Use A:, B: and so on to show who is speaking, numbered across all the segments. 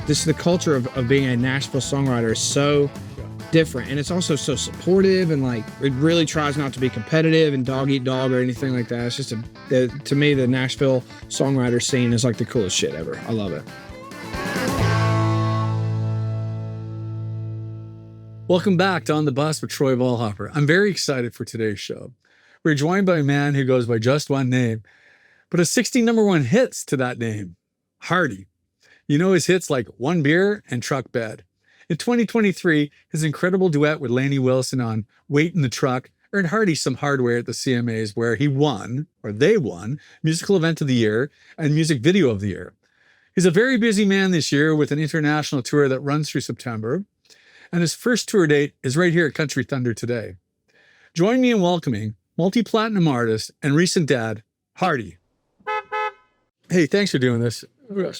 A: the culture of being a Nashville songwriter is so different, and it's also so supportive, and like it really tries not to be competitive and dog eat dog or anything like that. It's just to me, the Nashville songwriter scene is like the coolest shit ever. I love it.
B: Welcome back to On the Bus with Troy Vollhoffer. I'm very excited for today's show. We're joined by a man who goes by just one name, but has 60 number one hits to that name, Hardy. You know his hits like One Beer and Truck Bed. In 2023, his incredible duet with Lainey Wilson on Wait in the Truck earned Hardy some hardware at the CMAs, where he won, or they won, Musical Event of the Year and Music Video of the Year. He's a very busy man this year with an international tour that runs through September, and his first tour date is right here at Country Thunder today. Join me in welcoming multi-platinum artist and recent dad, Hardy. Hey, thanks for doing this.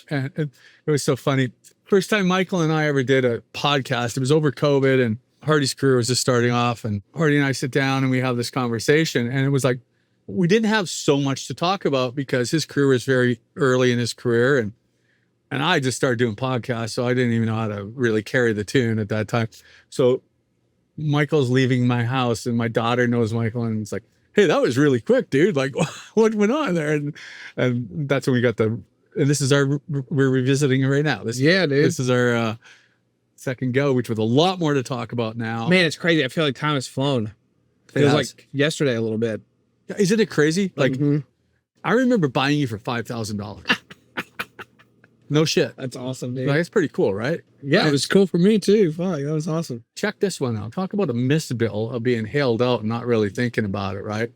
B: And it was so funny. First time Michael and I ever did a podcast, it was over COVID, and Hardy's career was just starting off, and Hardy and I sit down and we have this conversation, and it was like, we didn't have so much to talk about because his career was very early in his career, and I just started doing podcasts, so I didn't even know how to really carry the tune at that time. So Michael's leaving my house, and my daughter knows Michael, and it's like, hey, that was really quick, dude. Like, what went on there? And that's when we got and this is we're revisiting it right now. Dude. This is our second go, which with a lot more to talk about now.
A: Man, it's crazy. I feel like time has flown. It feels like yesterday a little bit.
B: Isn't it crazy? Like, I remember buying you for $5,000. No shit.
A: That's awesome, dude.
B: Like, it's pretty cool, right?
A: Yeah, it was cool for me too. Fuck, that was awesome.
B: Check this one out. Talk about a missed bill of being hailed out and not really thinking about it, right?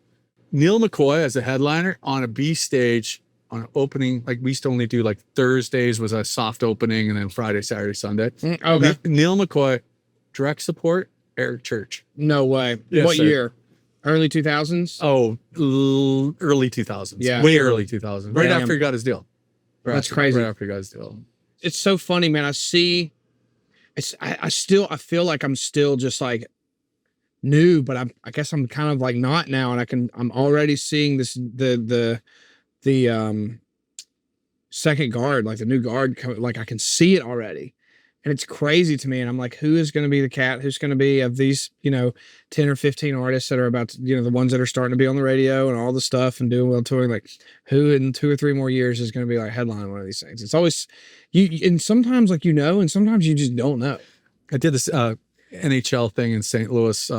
B: Neil McCoy as a headliner on a B stage on an opening. Like, we used to only do like Thursdays was a soft opening, and then Friday, Saturday, Sunday.
A: Okay.
B: Neil McCoy, direct support, Eric Church.
A: No way.
B: Yes,
A: what
B: sir.
A: Year? Early 2000s?
B: Oh, early 2000s.
A: Yeah.
B: Way early 2000s. Right
A: Damn.
B: after he got his deal.
A: That's crazy.
B: Right after he got his deal.
A: It's so funny, man. I feel like I'm still just like new, but I guess I'm kind of like not now, and I'm already seeing this the second guard, like the new guard, like I can see it already, and it's crazy to me. And I'm like, who is going to be the cat? Who's going to be of these 10 or 15 artists that are about to, the ones that are starting to be on the radio and all the stuff and doing well touring, like who in 2 or 3 more years is going to be like headline one of these things? It's always and sometimes like and sometimes you just don't know.
B: I did this NHL thing in St. Louis.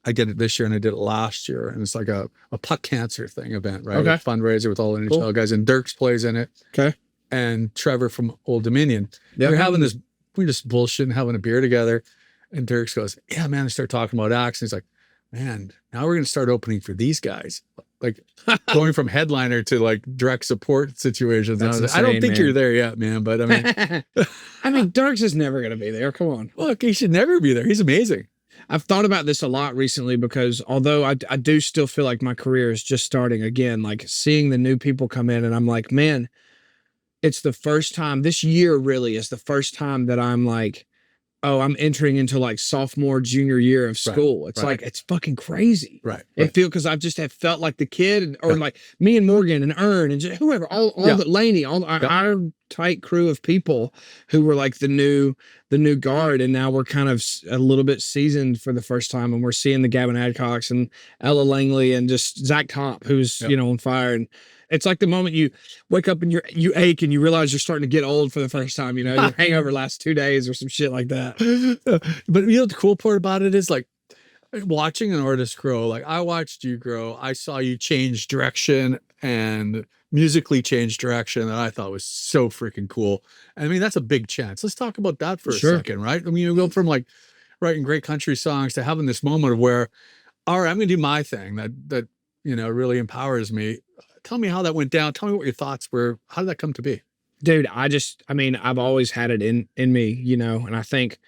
B: I did it this year and I did it last year, and it's like a puck cancer event, right?
A: Okay.
B: A fundraiser with all the NHL guys, and Dirks plays in it.
A: Okay.
B: And Trevor from Old Dominion.
A: Yeah.
B: We're just bullshitting, having a beer together. And Dirks goes, yeah, man, I start talking about acts. And he's like, man, now we're going to start opening for these guys. Like going from headliner to like direct support situations. And I was like, I don't think you're there yet, man. But I mean,
A: Dirks is never going to be there. Come on.
B: Look, he should never be there. He's amazing.
A: I've thought about this a lot recently, because although I do still feel like my career is just starting again, like seeing the new people come in, and I'm like, man, it's the first time this year really is the first time that I'm like, oh, I'm entering into like sophomore, junior year of school. It's like, it's fucking crazy.
B: Right.
A: It feels, because I've just have felt like the kid, or like me and Morgan and Ern and just whoever, all the Laney, all our tight crew of people who were like the new guard. And now we're kind of a little bit seasoned for the first time. And we're seeing the Gavin Adcocks and Ella Langley and just Zach Top, who's, on fire. And it's like the moment you wake up and you ache and you realize you're starting to get old for the first time, your hangover lasts 2 days or some shit like that.
B: But the cool part about it is like watching an artist grow. Like I watched you grow. I saw you change direction and musically change direction that I thought was so freaking cool. I mean, that's a big chance. Let's talk about that for a second, right? I mean, you go from like writing great country songs to having this moment of where, all right, I'm going to do my thing that really empowers me. Tell me how that went down. Tell me what your thoughts were. How did that come to be?
A: Dude, I've always had it in me, and I think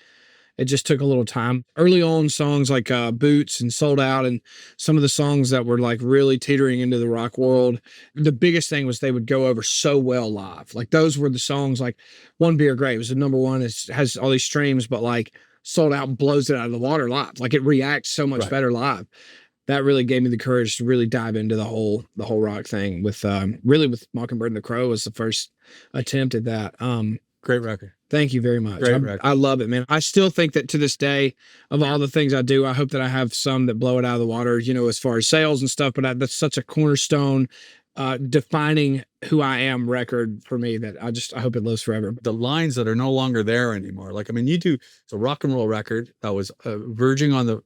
A: it just took a little time. Early on, songs like Boots and Sold Out, and some of the songs that were like really teetering into the rock world, the biggest thing was they would go over so well live. Like those were the songs, like One Beer Great was the number one. It has all these streams, but like Sold Out blows it out of the water live. Like it reacts so much better live. That really gave me the courage to really dive into the whole rock thing with Mockingbird and the Crow was the first attempt at that.
B: Great record.
A: Thank you very much.
B: Great record.
A: I love it, man. I still think that to this day, of all the things I do, I hope that I have some that blow it out of the water, you know, as far as sales and stuff. But that's such a cornerstone, defining who I am record for me that I hope it lives forever.
B: The lines that are no longer there anymore. Like, I mean, it's a rock and roll record that was verging on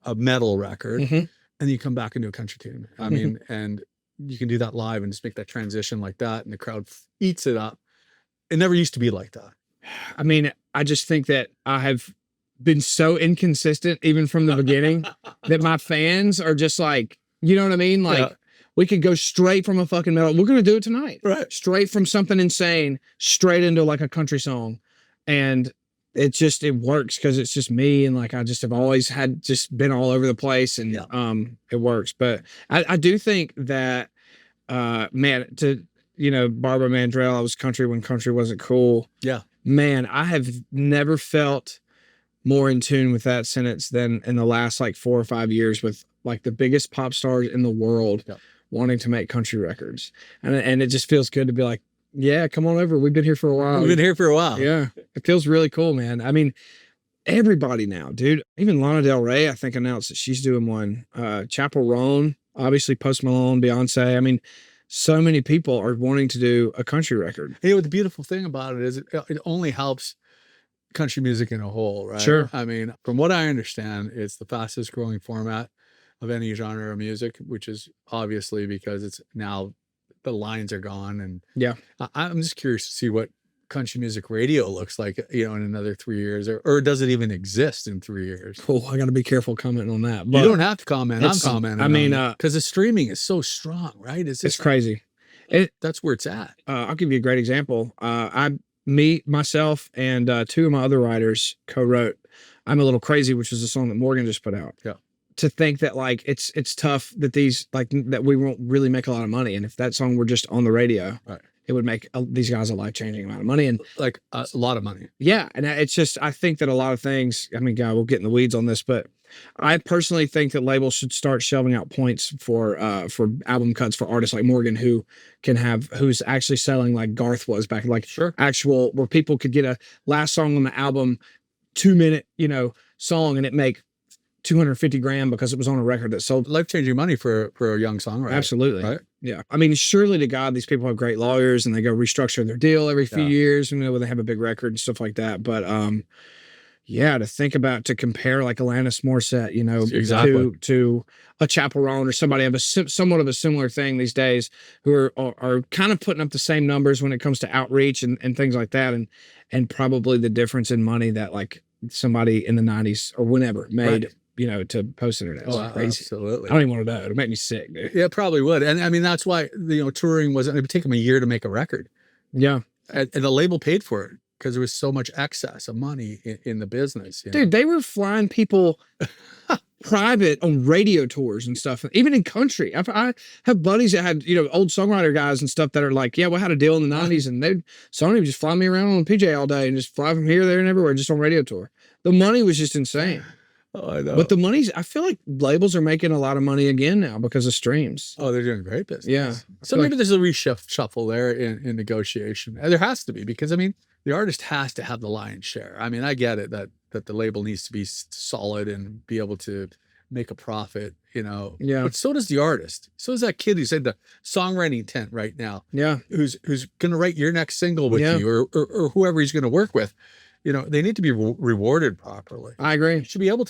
B: a metal record, and you come back into a country tune. I mean, and you can do that live and just make that transition like that, and the crowd eats it up. It never used to be like that.
A: I mean, I just think that I have been so inconsistent even from the beginning that my fans are just like, you know what I mean? Like, we could go straight from a fucking metal. We're going to do it tonight.
B: Right.
A: Straight from something insane, straight into like a country song. And it works because it's just me. And like, I just have always been all over the place, and it works. But I do think that, man, Barbara Mandrell, I was country when country wasn't cool.
B: Yeah.
A: Man, I have never felt more in tune with that sentence than in the last like 4 or 5 years, with like the biggest pop stars in the world wanting to make country records. And it just feels good to be like, yeah, come on over. We've been here for a while.
B: We've been here for a while.
A: Yeah. It feels really cool, man. I mean, everybody now, dude. Even Lana Del Rey, I think, announced that she's doing one. Chappell Roan, obviously Post Malone, Beyonce. I mean, so many people are wanting to do a country record.
B: Hey, the beautiful thing about it is it only helps country music in a whole, right?
A: Sure.
B: I mean, from what I understand, it's the fastest growing format of any genre of music, which is obviously because it's now the lines are gone. And I'm just curious to see what country music radio looks like, in another 3 years, or does it even exist in 3 years?
A: Oh, I got to be careful commenting on that. But
B: you don't have to comment. I'm commenting.
A: I mean,
B: because the streaming is so strong, right?
A: It's crazy.
B: That's where it's at.
A: I'll give you a great example. Myself, and 2 of my other writers co-wrote "I'm a Little Crazy," which was a song that Morgan just put out.
B: Yeah.
A: To think that like it's tough that that we won't really make a lot of money, and if that song were just on the radio,
B: right,
A: it would make these guys a life-changing amount of money, and
B: like a lot of money.
A: Yeah, and it's just, I think that a lot of things. I mean, God, we'll get in the weeds on this, but I personally think that labels should start shelving out points for album cuts for artists like Morgan, who's actually selling like Garth was back, like actual, where people could get a last song on the album, 2-minute song, and it make $250,000 because it was on a record that sold.
B: Life-changing money for a young songwriter.
A: Absolutely.
B: Right?
A: Yeah. I mean, surely to God, these people have great lawyers and they go restructure their deal every few years, when they have a big record and stuff like that. But to compare like Alanis Morissette,
B: exactly,
A: to a Chappell Roan or somebody of somewhat of a similar thing these days, who are kind of putting up the same numbers when it comes to outreach and things like that. And probably the difference in money that like somebody in the 90s or whenever made, to post internet. It's crazy.
B: Absolutely.
A: I don't even want to know. It'll make me sick, dude.
B: Yeah, it probably would. And I mean, that's why, touring it would take them a year to make a record.
A: Yeah.
B: And the label paid for it because there was so much excess of money in the business.
A: Dude, they were flying people private on radio tours and stuff, even in country. I have buddies that had, old songwriter guys and stuff that are like, yeah, we had a deal in the 90s, and Sony would just fly me around on PJ all day and just fly from here, there, and everywhere, just on radio tour. The money was just insane.
B: Oh, I know.
A: But I feel like labels are making a lot of money again now because of streams.
B: Oh, they're doing great business.
A: Yeah.
B: So maybe there's a reshuffle there in negotiation. And there has to be, because I mean, the artist has to have the lion's share. I mean, I get it that the label needs to be solid and be able to make a profit, Yeah. But so does the artist. So does that kid who's in the songwriting tent right now.
A: Yeah.
B: Who's going to write your next single with you, or whoever he's going to work with. They need to be rewarded properly.
A: I agree.
B: You should be able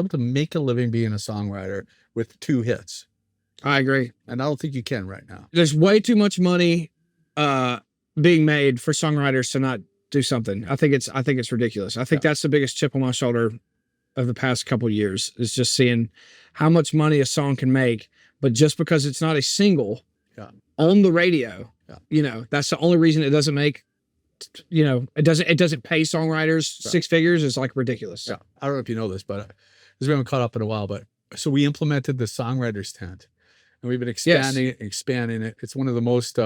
B: to make a living being a songwriter with 2 hits.
A: I agree.
B: And I don't think you can right now.
A: There's way too much money being made for songwriters to not do something. I think it's ridiculous. I think that's the biggest chip on my shoulder of the past couple of years, is just seeing how much money a song can make, but just because it's not a single on the radio, that's the only reason it doesn't make. It doesn't pay songwriters 6 figures. Is like ridiculous.
B: Yeah. I don't know if you know this, but because we haven't caught up in a while, but so we implemented the songwriters tent, and we've been expanding it. It's one of the most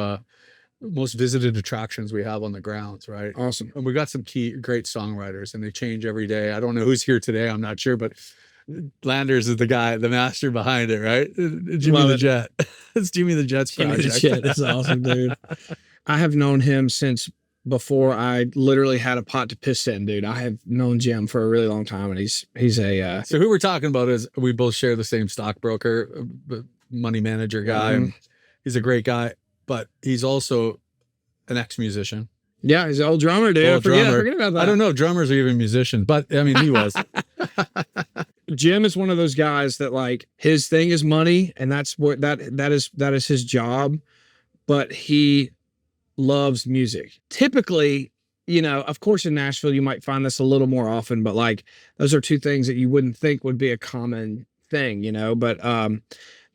B: visited attractions we have on the grounds, right?
A: Awesome.
B: And we got some great songwriters, and they change every day. I don't know who's here today. I'm not sure, but Landers is the master behind it, right? Jimmy the Jet. It's Jimmy the Jet's project.
A: Jimmy the Jet. That's awesome, dude. I have known him since before I literally had a pot to piss in, dude. I have known Jim for a really long time, and he's a
B: So who we're talking about is we both share the same stockbroker, money manager guy. And he's a great guy, but he's also an ex-musician.
A: yeah, he's an old drummer, dude. I forget about that.
B: I don't know if drummers are even musicians, but I mean, he was.
A: Jim is one of those guys that like his thing is money, and that's what that is his job, but he loves music. Typically, you know, of course in Nashville you might find this a little more often, but like those are two things that you wouldn't think would be a common thing, you know. But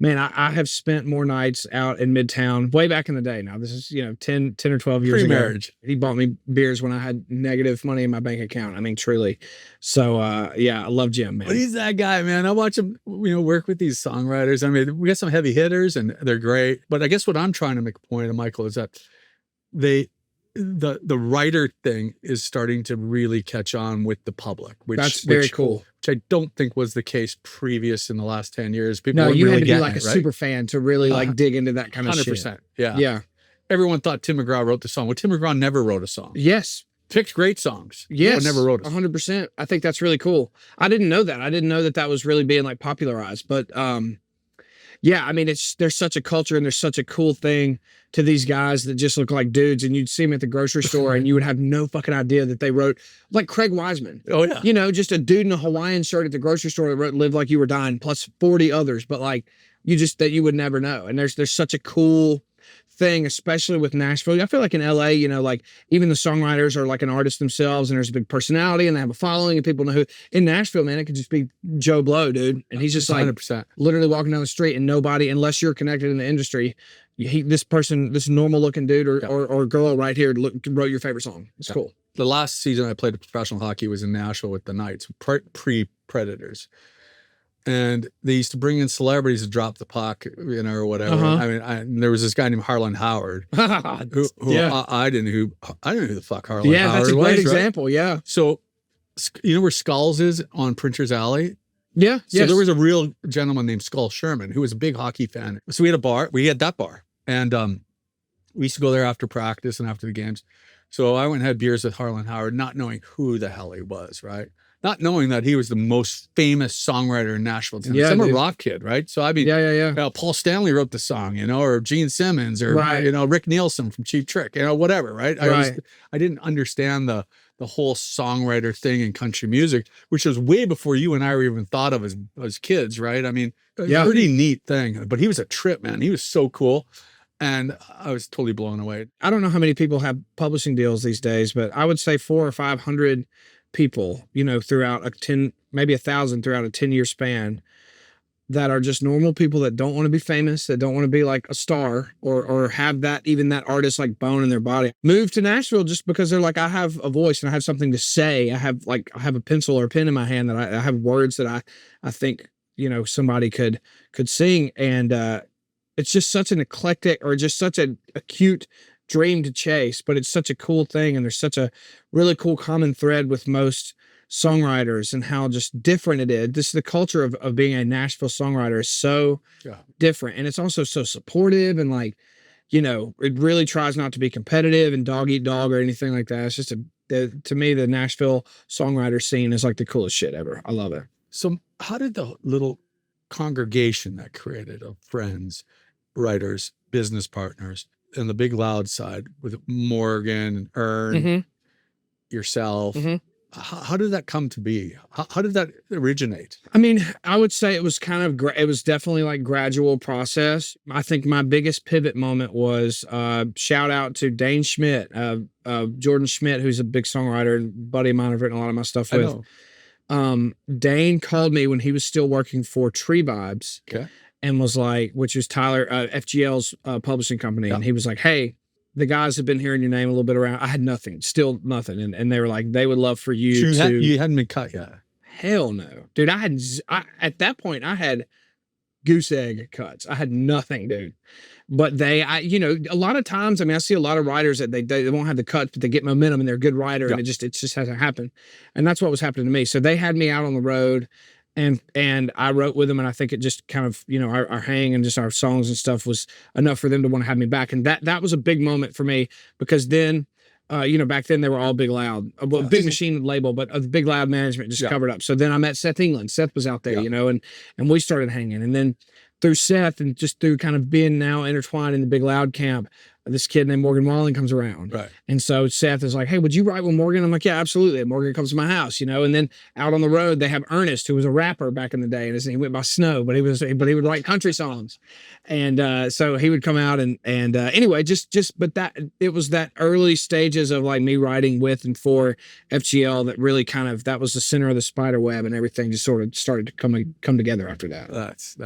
A: man, I have spent more nights out in Midtown way back in the day. Now this is, you know, 10 or 12 years
B: Pre-marriage.
A: ago. He bought me beers when I had negative money in my bank account. I mean, truly. So yeah, I love Jim, man.
B: But he's that guy, man. I watch him, you know, work with these songwriters. I mean, we got some heavy hitters and they're great. But I guess what I'm trying to make a point of, Michael, is that the writer thing is starting to really catch on with the public,
A: That's very cool.
B: Which I don't think was the case previous in the last 10 years. People
A: No,
B: weren't
A: you
B: really
A: had to be
B: getting
A: like a
B: it, right?
A: super fan to really like dig into that kind of
B: 100%.
A: shit.
B: Yeah.
A: Yeah.
B: Everyone thought Tim McGraw wrote the song. Well, Tim McGraw never wrote a song.
A: Yes.
B: Picked great songs.
A: Yes.
B: But never wrote a song.
A: 100%. I think that's really cool. I didn't know that. I didn't know that that was really being like popularized, but yeah, I mean, there's such a culture and there's such a cool thing to these guys that just look like dudes, and you'd see them at the grocery store and you would have no fucking idea that they wrote, like Craig Wiseman.
B: Oh yeah.
A: You know, just a dude in a Hawaiian shirt at the grocery store that wrote Live Like You Were Dying plus 40 others, but like that you would never know. And there's such a cool thing, especially with Nashville. I feel like in LA, you know, like even the songwriters are like an artist themselves, and there's a big personality and they have a following and people know who. In Nashville, man, it could just be Joe Blow, dude. And he's just like
B: 100%.
A: literally walking down the street and nobody, unless you're connected in the industry, this normal looking dude or girl right here wrote your favorite song. It's cool.
B: The last season I played professional hockey was in Nashville with the Knights, pre-Predators. And they used to bring in celebrities to drop the puck, you know, or whatever. I mean, there was this guy named Harlan Howard, who
A: Yeah.
B: I didn't know who the fuck Harlan
A: Yeah,
B: Howard
A: that's a
B: was,
A: great
B: right?
A: example. Yeah.
B: So, you know where Skulls is on Printer's Alley?
A: Yeah.
B: So there was a real gentleman named Skull Sherman who was a big hockey fan. So we had a bar. We had that bar, and we used to go there after practice and after the games. So I went and had beers with Harlan Howard, not knowing who the hell he was, right? Not knowing that he was the most famous songwriter in Nashville.
A: Yeah,
B: I'm a
A: dude.
B: rock kid, right? So I mean,
A: Yeah.
B: Paul Stanley wrote the song, you know, or Gene Simmons, or
A: Right.
B: you know, Rick Nielsen from Cheap Trick, you know, whatever, right? I didn't understand the whole songwriter thing in country music, which was way before you and I were even thought of as kids, right? I mean, it was a pretty neat thing. But he was a trip, man. He was so cool. And I was totally blown away.
A: I don't know how many people have publishing deals these days, but I would say 400 or 500 people, you know, throughout maybe 1,000 throughout a 10-year span, that are just normal people that don't want to be famous, that don't want to be like a star or have that artist like bone in their body, move to Nashville just because they're like, I have a voice and I have something to say. I have a pencil or a pen in my hand that I have words that I think, you know, somebody could sing. And it's just such an eclectic, or just such a cute dream to chase, but it's such a cool thing. And there's such a really cool common thread with most songwriters and how just different it is. The culture of being a Nashville songwriter is so different. And it's also so supportive, and like, you know, it really tries not to be competitive and dog eat dog or anything like that. It's just to me, the Nashville songwriter scene is like the coolest shit ever. I love it.
B: So how did the little congregation that created of friends, writers, business partners, and the big loud side with Morgan and Ern, yourself, how did that come to be? How did that originate?
A: I mean, I would say it was it was definitely like gradual process. I think my biggest pivot moment was shout out to Dane Schmidt, Jordan Schmidt, who's a big songwriter and buddy of mine I've written a lot of my stuff with. Dane called me when he was still working for Tree Vibes, and was like, which was Tyler, FGL's publishing company. And he was like, hey, the guys have been hearing your name a little bit around. I had still nothing. And they were like, they would love for you
B: You hadn't been cut yet.
A: Hell no. Dude, at that point, I had goose egg cuts. I had nothing, dude. But you know, a lot of times, I mean, I see a lot of writers that they won't have the cuts, but they get momentum and they're a good writer, and it just hasn't happened. And that's what was happening to me. So they had me out on the road, and I wrote with them, and I think it just kind of, you know, our hang and just our songs and stuff was enough for them to want to have me back. And that was a big moment for me, because then Back then they were all Big Loud, well, Big Machine label, but the Big Loud management just covered up. So then I met Seth England. Seth was out there, and we started hanging. And then through Seth and just through kind of being now intertwined in the Big Loud camp, this kid named Morgan Walling comes around.
B: Right.
A: And so Seth is like, hey, would you write with Morgan? I'm like, yeah, absolutely. And Morgan comes to my house, and then out on the road, they have Ernest, who was a rapper back in the day. And he went by Snow, but he would write country songs. And so he would come out and anyway, but it was that early stages of like me writing with and for FGL that really that was the center of the spider web, and everything just sort of started to come together after that.
B: That's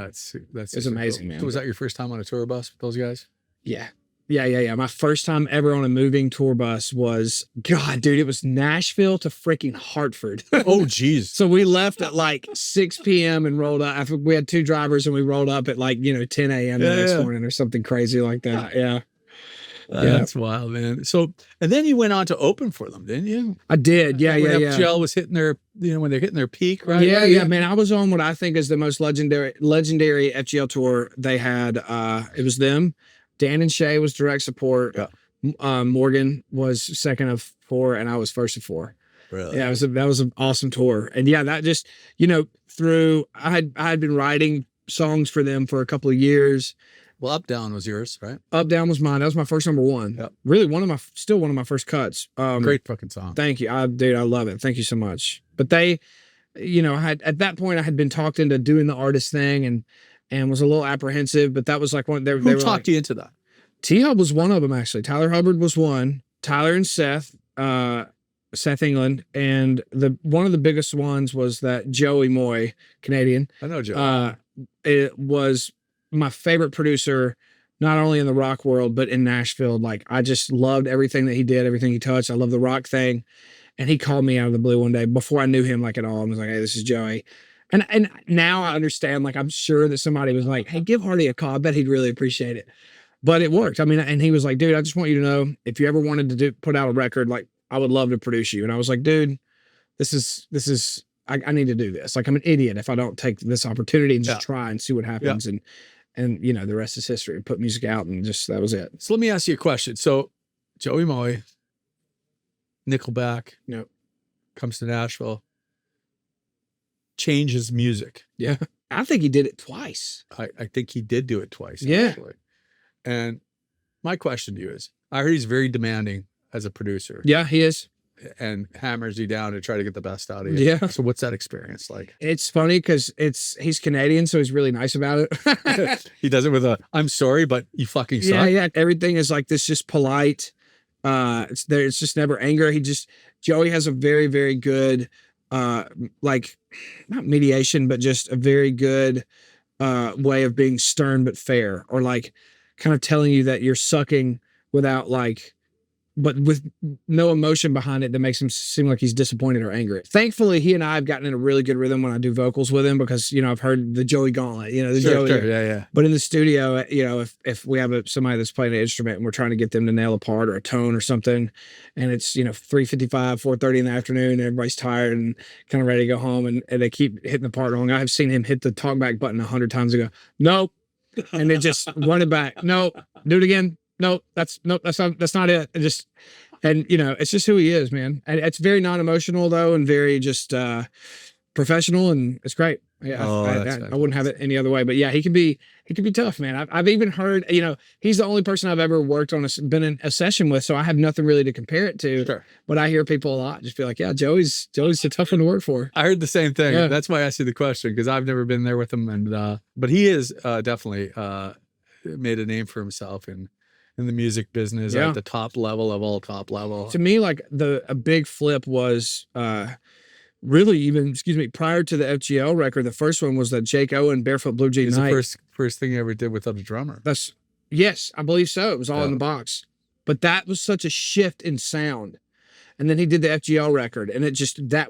A: it's amazing, cool. Man.
B: So was that your first time on a tour bus with those guys?
A: Yeah. Yeah. My first time ever on a moving tour bus was, God, dude, it was Nashville to freaking Hartford.
B: Oh, geez.
A: So we left at like 6 p.m. and rolled up. We had 2 drivers and we rolled up at like, 10 a.m. the next morning or something crazy like that. Yeah.
B: That's wild, man. So, and then you went on to open for them, didn't you?
A: I did. Yeah.
B: When FGL was hitting their, when they're hitting their peak, right?
A: Yeah, man. I was on what I think is the most legendary FGL tour they had. It was them. Dan and Shay was direct support.
B: Yeah.
A: Morgan was second of 4, and I was first of 4.
B: Really?
A: Yeah, that was an awesome tour. And yeah, that just, through I had been writing songs for them for a couple of years.
B: Well, Up Down was yours, right?
A: Up Down was mine. That was my first number 1.
B: Yep.
A: Really still one of my first cuts.
B: Great fucking song.
A: Thank you. I love it. Thank you so much. But they, at that point I had been talked into doing the artist thing and was a little apprehensive, but that was like one.
B: Who talked you into that?
A: T-Hub was one of them, actually. Tyler Hubbard was one. Tyler and Seth England, and one of the biggest ones was that Joey Moi, Canadian.
B: I know Joey.
A: It was my favorite producer, not only in the rock world but in Nashville. Like, I just loved everything that he did, everything he touched. I love the rock thing, and he called me out of the blue one day before I knew him like at all. I was like, "Hey, this is Joey." And now I understand, like, I'm sure that somebody was like, hey, give Hardy a call. I bet he'd really appreciate it. But it worked. I mean, and he was like, dude, I just want you to know, if you ever wanted to put out a record, like, I would love to produce you. And I was like, dude, this is, I need to do this. Like, I'm an idiot if I don't take this opportunity and just try and see what happens.
B: Yeah.
A: And the rest is history. Put music out and that was it.
B: So let me ask you a question. So Joey Moi, Nickelback, comes to Nashville, changes music.
A: Yeah. I think he did it twice.
B: I think he did do it twice.
A: Yeah.
B: Actually. And my question to you is, I heard he's very demanding as a producer.
A: Yeah, he is.
B: And hammers you down to try to get the best out of you.
A: Yeah.
B: So what's that experience like?
A: It's funny because he's Canadian, so he's really nice about it.
B: He does it with I'm sorry, but you fucking suck.
A: Yeah. Everything is like this, just polite. It's just never anger. Joey has a very, very good, like, not mediation, but just a very good way of being stern but fair, or like kind of telling you that you're sucking without but with no emotion behind it that makes him seem like he's disappointed or angry. Thankfully, he and I have gotten in a really good rhythm when I do vocals with him, because, I've heard the Joey gauntlet,
B: Sure. Yeah.
A: But in the studio, if we have somebody that's playing an instrument and we're trying to get them to nail a part or a tone or something, and it's, 3:55, 4:30 in the afternoon, and everybody's tired and kind of ready to go home, and they keep hitting the part wrong. I have seen him hit the talkback button 100 times and go, nope. And then just run it back. No, do it again. No, that's not it. It's just who he is, man. And it's very non-emotional though, and very just professional, and it's great. Yeah, I wouldn't have it any other way. But yeah, he can be tough, man. I've even heard, he's the only person I've ever been in a session with, so I have nothing really to compare it to.
B: Sure.
A: But I hear people a lot just be like, yeah, Joey's a tough one to work for.
B: I heard the same thing.
A: Yeah.
B: That's why I asked you the question, because I've never been there with him, and but he is definitely made a name for himself in the music business at the top level of all top level.
A: To me, like a big flip was really even, prior to the FGL record. The first one was that Jake Owen, Barefoot Blue Jean Night.
B: The first thing you ever did without a drummer.
A: Yes, I believe so. It was all in the box. But that was such a shift in sound. And then he did the FGL record, and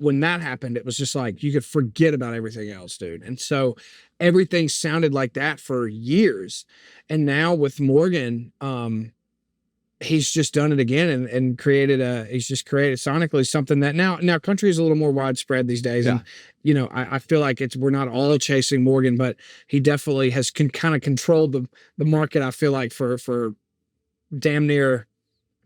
A: when that happened, it was just like, you could forget about everything else, dude. And so everything sounded like that for years. And now with Morgan, he's just done it again and created sonically something that now country is a little more widespread these days.
B: Yeah.
A: And, I feel like we're not all chasing Morgan, but he definitely has kind of controlled the market, I feel like, for damn near,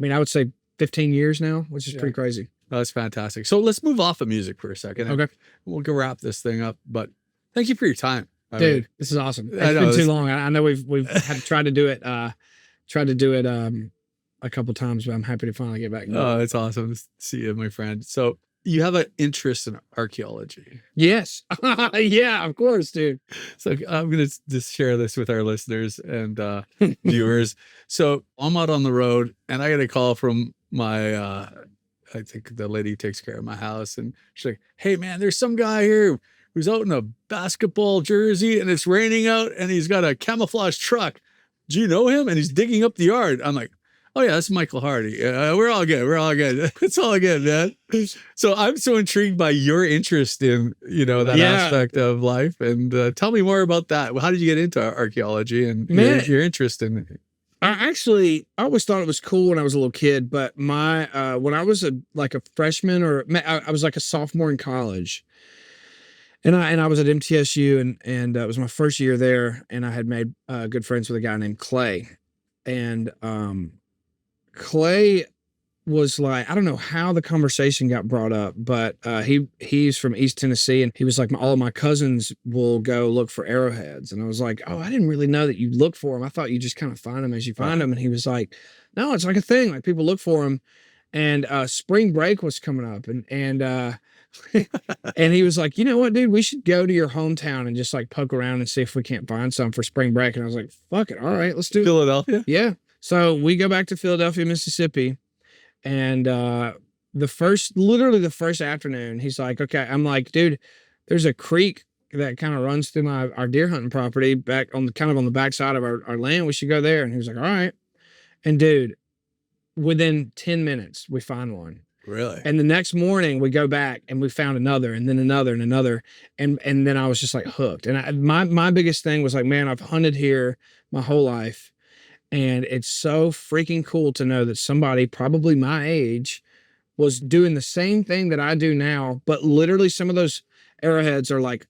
A: I would say 15 years now, which is pretty crazy.
B: That's fantastic. So let's move off of music for a second.
A: Okay.
B: We'll go wrap this thing up, but thank you for your time.
A: Dude, this is awesome. It's been too long. I know we've had to try to do it, a couple times, but I'm happy to finally get back.
B: Oh, it's awesome to see you, my friend. So you have an interest in archaeology.
A: Yes. Yeah, of course, dude.
B: So I'm going to just share this with our listeners and viewers. So I'm out on the road and I get a call from my, I think the lady who takes care of my house. And she's like, hey man, there's some guy here who's out in a basketball jersey and it's raining out and he's got a camouflage truck. Do you know him? And he's digging up the yard. I'm like, oh yeah, that's Michael Hardy. We're all good. We're all good. It's all good, man. So I'm so intrigued by your interest in, that aspect of life. And tell me more about that. How did you get into archaeology and your interest in it?
A: I always thought it was cool when I was a little kid, but when I was a freshman I was like a sophomore in college, and I was at MTSU and it was my first year there, and I had made good friends with a guy named Clay, and Clay was like, I don't know how the conversation got brought up, but he's from East Tennessee, and he was like, all of my cousins will go look for arrowheads. And I was like, oh, I didn't really know that you look for them. I thought you just kind of find them as you find them. And he was like, no, it's like a thing. Like people look for them. And spring break was coming up, and and he was like, you know what, dude, we should go to your hometown and just like poke around and see if we can't find some for spring break. And I was like, fuck it. All right, let's do it.
B: Philadelphia?
A: Yeah. So we go back to Philadelphia, Mississippi. And literally the first afternoon, he's like, okay, I'm like, dude, there's a creek that kind of runs through our deer hunting property back on the backside of our land. We should go there. And he was like, all right. And dude, within 10 minutes, we find one.
B: Really?
A: And the next morning we go back and we found another and then another and another. And then I was just like hooked. And my biggest thing was like, man, I've hunted here my whole life. And it's so freaking cool to know that somebody probably my age was doing the same thing that I do now, but literally some of those arrowheads are like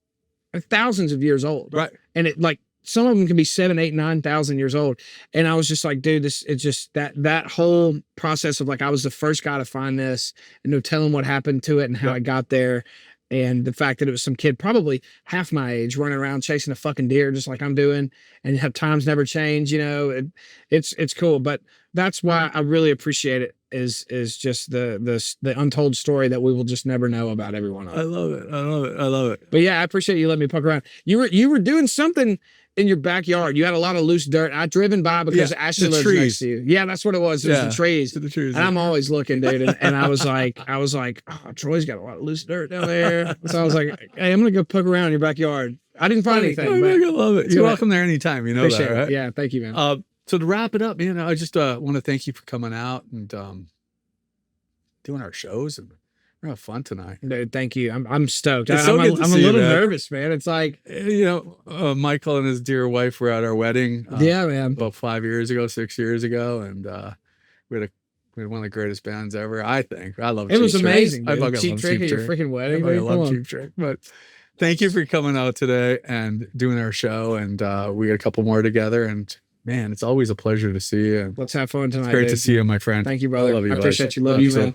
A: thousands of years old.
B: Right.
A: And it like some of them can be 7, 8, 9,000 years old. And I was just like, dude, it's just that whole process of like, I was the first guy to find this and no telling what happened to it and how I got there. And the fact that it was some kid probably half my age running around chasing a fucking deer just like I'm doing, and have times never change, it's cool. But that's why I really appreciate it is just the untold story that we will just never know about everyone else.
B: I love it. I love it. I love it.
A: But yeah, I appreciate you letting me poke around. You were doing something in your backyard. You had a lot of loose dirt. I driven by because Ashley lives next to you. Yeah, that's what it was. It was the trees. And I'm always looking, dude. And I was like, oh, Troy's got a lot of loose dirt down there. So I was like, hey, I'm gonna go poke around in your backyard. I didn't find anything.
B: I love it. You're welcome there anytime. You know
A: appreciate
B: that, right?
A: Yeah, thank you, man.
B: So to wrap it up, I just want to thank you for coming out and doing our shows, and we're having fun tonight.
A: Dude, thank you. I'm stoked.
B: It's so good to
A: I'm a
B: see you,
A: little
B: man.
A: nervous, man. It's like,
B: Michael and his dear wife were at our wedding.
A: Yeah, man.
B: About 6 years ago, and we had one of the greatest bands ever. I think. I love.
A: It was amazing.
B: I
A: love Cheap Trick at your freaking wedding.
B: I love Cheap Trick. But thank you for coming out today and doing our show. And we got a couple more together. And man, it's always a pleasure to see you.
A: Let's have fun tonight.
B: It's great to see you, my friend.
A: Thank you, brother.
B: I love you.
A: I appreciate you. Love you, man.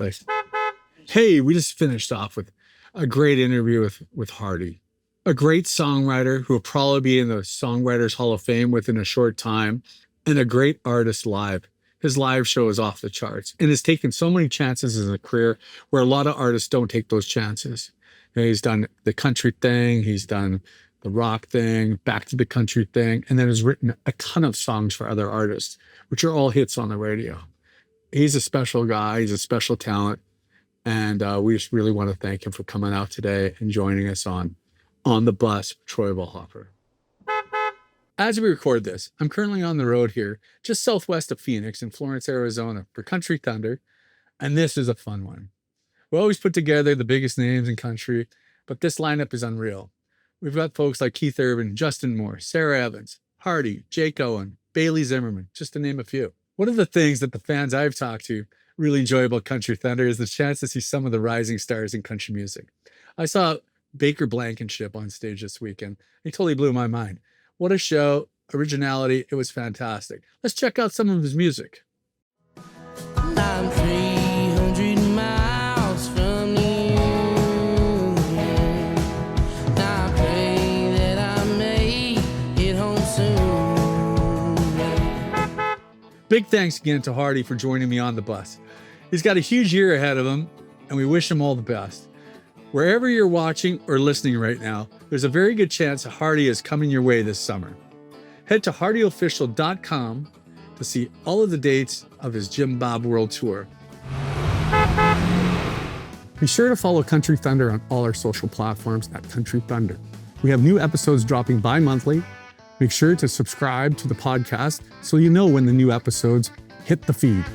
B: Hey, we just finished off with a great interview with Hardy, a great songwriter who will probably be in the Songwriters Hall of Fame within a short time, and a great artist live. His live show is off the charts and has taken so many chances in a career where a lot of artists don't take those chances. He's done the country thing, he's done the rock thing, back to the country thing, and then has written a ton of songs for other artists, which are all hits on the radio. He's a special guy, he's a special talent. And we just really want to thank him for coming out today and joining us on the Bus with Troy Vollhoffer. As we record this, I'm currently on the road here, just southwest of Phoenix in Florence, Arizona, for Country Thunder. And this is a fun one. We always put together the biggest names in country, but this lineup is unreal. We've got folks like Keith Urban, Justin Moore, Sarah Evans, Hardy, Jake Owen, Bailey Zimmerman, just to name a few. One of the things that the fans I've talked to really enjoy about Country Thunder is the chance to see some of the rising stars in country music. I saw Baker Blankenship on stage this weekend. He totally blew my mind. What a show, originality, it was fantastic. Let's check out some of his music.
C: I'm free.
B: Big thanks again to Hardy for joining me on the bus. He's got a huge year ahead of him, and we wish him all the best. Wherever you're watching or listening right now, there's a very good chance that Hardy is coming your way this summer. Head to hardyofficial.com to see all of the dates of his Jim Bob World Tour. Be sure to follow Country Thunder on all our social platforms at Country Thunder. We have new episodes dropping bi-monthly. Make sure to subscribe to the podcast so you know when the new episodes hit the feed.